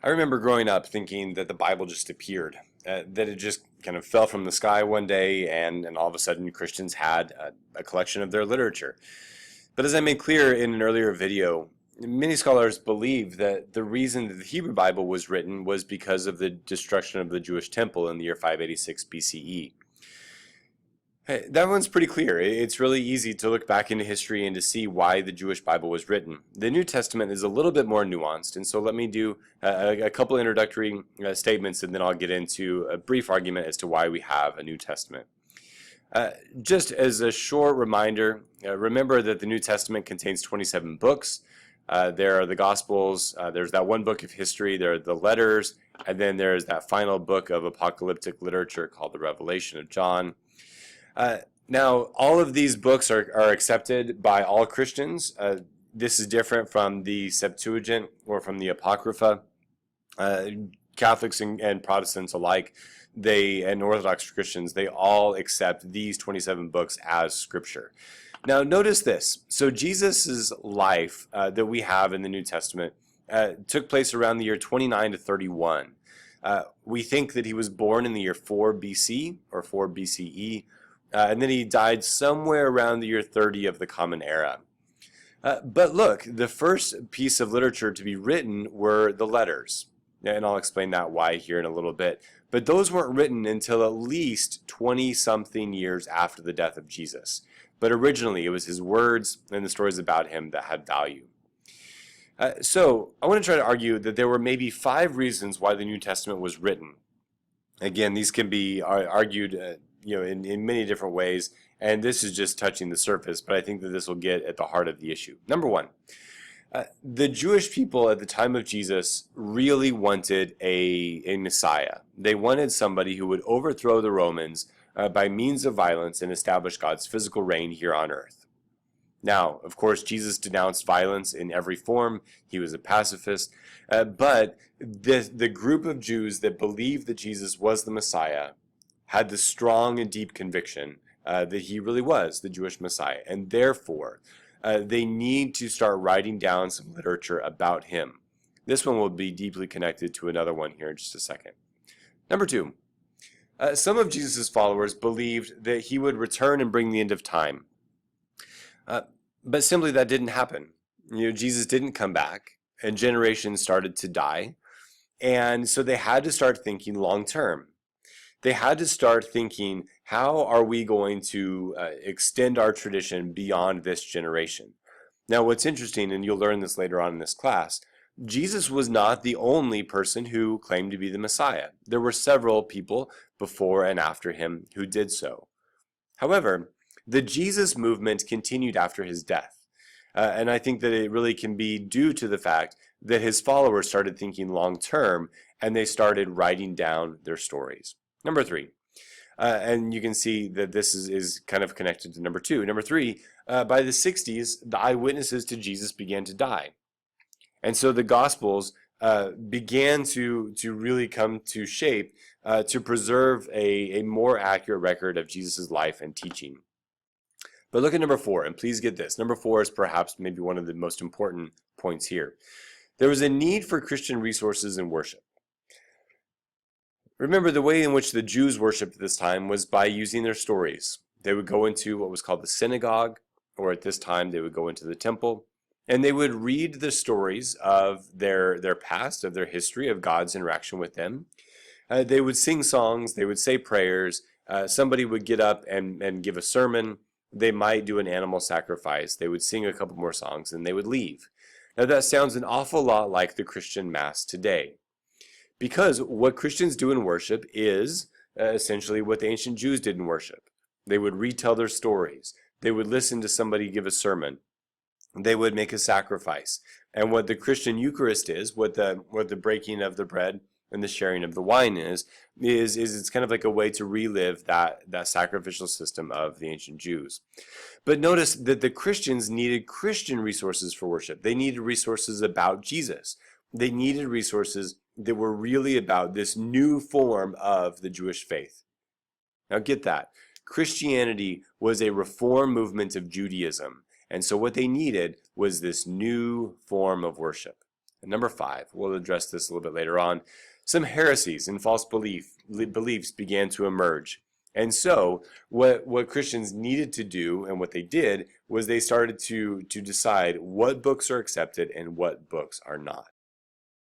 I remember growing up thinking that the Bible just appeared, that it just kind of fell from the sky one day, and all of a sudden Christians had a collection of their literature. But as I made clear in an earlier video, many scholars believe that the reason that the Hebrew Bible was written was because of the destruction of the Jewish temple in the year 586 BCE. Hey, that one's pretty clear. It's really easy to look back into history and to see why the Jewish Bible was written. The New Testament is a little bit more nuanced, and so let me do a couple introductory statements, and then I'll get into a brief argument as to why we have a New Testament. Just as a short reminder, remember that the New Testament contains 27 books. There are the Gospels, there's that one book of history, there are the letters, and then there's that final book of apocalyptic literature called the Revelation of John. Now, all of these books are accepted by all Christians. This is different from the Septuagint or from the Apocrypha. Catholics and Protestants alike, and Orthodox Christians, they all accept these 27 books as scripture. Now, notice this. So Jesus' life that we have in the New Testament took place around the year 29 to 31. We think that he was born in the year 4 BC or 4 BCE. And then he died somewhere around the year 30 of the Common Era. But look, the first piece of literature to be written were the letters. And I'll explain that why here in a little bit. But those weren't written until at least 20-something years after the death of Jesus. But originally, it was his words and the stories about him that had value. So I want to try to argue that there were maybe 5 reasons why the New Testament was written. Again, these can be argued in many different ways, and this is just touching the surface, but I think that this will get at the heart of the issue. Number one, the Jewish people at the time of Jesus really wanted a Messiah. They wanted somebody who would overthrow the Romans by means of violence and establish God's physical reign here on earth. Now, of course, Jesus denounced violence in every form. He was a pacifist, but the group of Jews that believed that Jesus was the Messiah had the strong and deep conviction that he really was the Jewish Messiah, and therefore they need to start writing down some literature about him. This one will be deeply connected to another one here in just a second. Number 2, some of Jesus' followers believed that he would return and bring the end of time. But simply that didn't happen. Jesus didn't come back, and generations started to die, and so they had to start thinking long term. They had to start thinking, how are we going to extend our tradition beyond this generation? Now, what's interesting, and you'll learn this later on in this class, Jesus was not the only person who claimed to be the Messiah. There were several people before and after him who did so. However, the Jesus movement continued after his death. And I think that it really can be due to the fact that his followers started thinking long term, and they started writing down their stories. Number 3, and you can see that this is kind of connected to number 2. Number 3, by the 60s, the eyewitnesses to Jesus began to die. And so the Gospels began to really come to shape to preserve a more accurate record of Jesus' life and teaching. But look at number 4, and please get this. Number 4 is perhaps maybe one of the most important points here. There was a need for Christian resources in worship. Remember, the way in which the Jews worshipped at this time was by using their stories. They would go into what was called the synagogue, or at this time they would go into the temple, and they would read the stories of their past, of their history, of God's interaction with them. They would sing songs, they would say prayers, somebody would get up and give a sermon, they might do an animal sacrifice, they would sing a couple more songs, and they would leave. Now that sounds an awful lot like the Christian Mass today. Because what Christians do in worship is essentially what the ancient Jews did in worship. They would retell their stories. They would listen to somebody give a sermon. They would make a sacrifice. And what the Christian Eucharist is, what the breaking of the bread and the sharing of the wine is it's kind of like a way to relive that sacrificial system of the ancient Jews. But notice that the Christians needed Christian resources for worship. They needed resources about Jesus. They needed resources that were really about this new form of the Jewish faith. Now get that. Christianity was a reform movement of Judaism. And so what they needed was this new form of worship. And number 5, we'll address this a little bit later on, some heresies and false beliefs began to emerge. And so what Christians needed to do, and what they did, was they started to decide what books are accepted and what books are not.